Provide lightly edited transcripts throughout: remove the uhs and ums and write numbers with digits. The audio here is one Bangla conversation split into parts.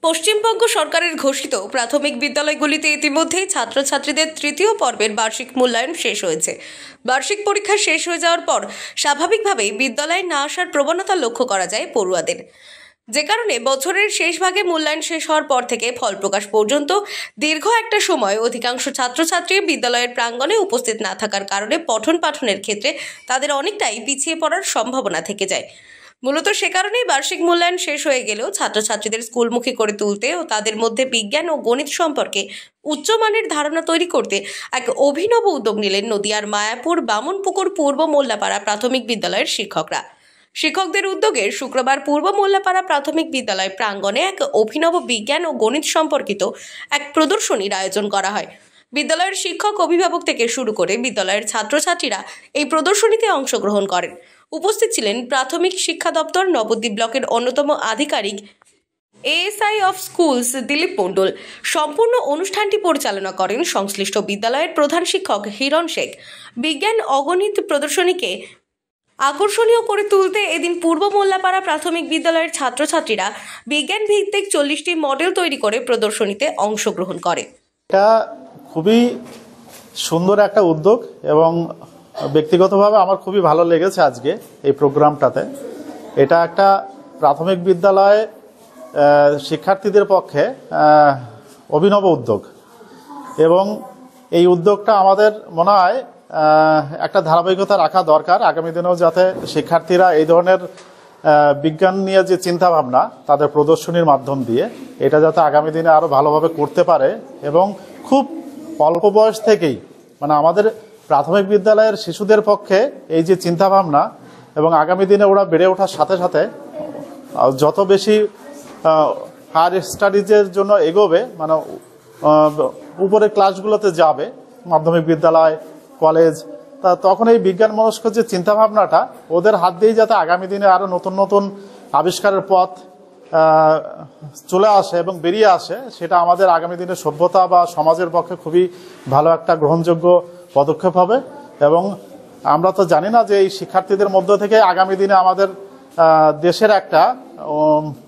পশ্চিমবঙ্গ সরকারের ঘোষিত প্রাথমিক বিদ্যালয়গুলিতে ইতিমধ্যেই ছাত্রছাত্রীদের তৃতীয় পর্বের বার্ষিক মূল্যায়ন শেষ হয়েছে। বার্ষিক পরীক্ষা শেষ হয়ে যাওয়ার পর স্বাভাবিকভাবেই বিদ্যালয়ে না আসার প্রবণতা লক্ষ্য করা যায় পড়ুয়াদের, যে কারণে বছরের শেষ ভাগে মূল্যায়ন শেষ হওয়ার পর থেকে ফল প্রকাশ পর্যন্ত দীর্ঘ একটা সময় অধিকাংশ ছাত্রছাত্রী বিদ্যালয়ের প্রাঙ্গণে উপস্থিত না থাকার কারণে পঠন পাঠনের ক্ষেত্রে তাদের অনেকটাই পিছিয়ে পড়ার সম্ভাবনা থেকে যায়। মূলত সে কারণেই বার্ষিক মূল্যায়ন শেষ হয়ে গেলেও ছাত্রছাত্রীদের স্কুলমুখী করে তুলতে ও তাদের মধ্যে বিজ্ঞান ও গণিত সম্পর্কে উচ্চমানের ধারণা তৈরি করতে এক অভিনব উদ্যোগ নিলেন নদিয়ার মায়াপুর বামনপুকুর পূর্ব মোল্লাপাড়া প্রাথমিক বিদ্যালয়ের শিক্ষকরা। শিক্ষকদের উদ্যোগে শুক্রবার পূর্ব মোল্লাপাড়া প্রাথমিক বিদ্যালয় প্রাঙ্গণে এক অভিনব বিজ্ঞান ও গণিত সম্পর্কিত এক প্রদর্শনীর আয়োজন করা হয়। বিদ্যালয়ের শিক্ষক, অভিভাবক থেকে শুরু করে বিদ্যালয়ের ছাত্রছাত্রীরা এই প্রদর্শনীতে অংশগ্রহণ করেন। উপস্থিত ছিলেন প্রাথমিক শিক্ষা দপ্তর নবদ্বীপ ব্লকের অন্যতম আধিকারিক এএসআই অফ স্কুলস দিলীপ মণ্ডল। সম্পূর্ণ অনুষ্ঠানটি পরিচালনা করেন সংশ্লিষ্ট বিদ্যালয়ের প্রধান শিক্ষক হিরণ শেখ। বিজ্ঞান অগণিত প্রদর্শনীকে আকর্ষণীয় করে তুলতে এদিন পূর্ব মোল্লাপাড়া প্রাথমিক বিদ্যালয়ের ছাত্রছাত্রীরা বিজ্ঞান ভিত্তিক 40টি মডেল তৈরি করে প্রদর্শনীতে অংশগ্রহণ করে। এটা খুবই সুন্দর একটা উদ্যোগ এবং ব্যক্তিগতভাবে আমার খুবই ভালো লেগেছে আজকে এই প্রোগ্রামটাতে। এটা একটা প্রাথমিক বিদ্যালয়ে শিক্ষার্থীদের পক্ষে অভিনব উদ্যোগ এবং এই উদ্যোগটা আমাদের মনে হয় একটা ধারাবাহিকতা রাখা দরকার। আগামী দিনেও যাতে শিক্ষার্থীরা এই ধরনের বিজ্ঞান নিয়ে যে চিন্তাভাবনা তাদের প্রদর্শনীর মাধ্যম দিয়ে এটা যাতে আগামী দিনে আরও ভালোভাবে করতে পারে এবং খুব অল্প বয়স থেকেই মানে আমাদের প্রাথমিক বিদ্যালয়ের শিশুদের পক্ষে এই যে চিন্তাভাবনা এবং আগামী দিনে ওরা বেড়ে ওঠার সাথে সাথে যত বেশি হায়ার স্টাডিজের জন্য এগোবে, মানে উপরের ক্লাসগুলোতে যাবে, মাধ্যমিক বিদ্যালয়, কলেজ, তখন এই বিজ্ঞান মনস্ক যে চিন্তাভাবনাটা ওদের হাত দিয়েই যাতে আগামী দিনে আরও নতুন নতুন আবিষ্কারের পথ চলে আসে এবং বেরিয়ে আসে, সেটা আমাদের আগামী দিনে সভ্যতা বা সমাজের পক্ষে খুবই ভালো একটা গ্রহণযোগ্য পদক্ষেপ হবে। এবং আমরা তো জানি না যে এই শিক্ষার্থীদের মধ্য থেকে আগামী দিনে আমাদের দেশের একটা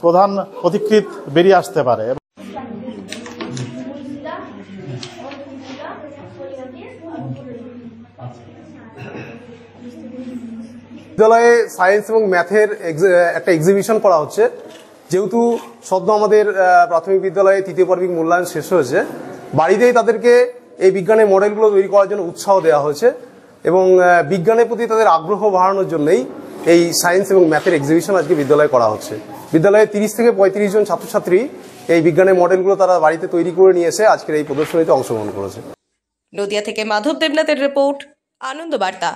প্রধান পথিকৃৎ বেরিয়ে আসতে পারে। বিদ্যালয়ে সায়েন্স এবং ম্যাথের একটা এক্সিবিশন করা হচ্ছে। যেহেতু সদ্য আমাদের প্রাথমিক বিদ্যালয়ে তৃতীয় পর্বিক মূল্যায়ন শেষ হয়েছে, বাড়িতেই তাদেরকে এই বিজ্ঞানের মডেলগুলো তৈরি করার জন্য উৎসাহ দেওয়া হয়েছে এবং বিজ্ঞানের প্রতি তাদের আগ্রহ বাড়ানোর জন্যই এই সায়েন্স এবং ম্যাথের এক্সিবিশন আজকে বিদ্যালয়ে করা হচ্ছে। বিদ্যালয়ে 30 থেকে 35 জন ছাত্রছাত্রী এই বিজ্ঞানের মডেলগুলো তারা বাড়িতে তৈরি করে নিয়ে এসে আজকের এই প্রদর্শনীতে অংশগ্রহণ করেছে। নদিয়া থেকে মাধব দেবনাথের রিপোর্ট, আনন্দ বার্তা।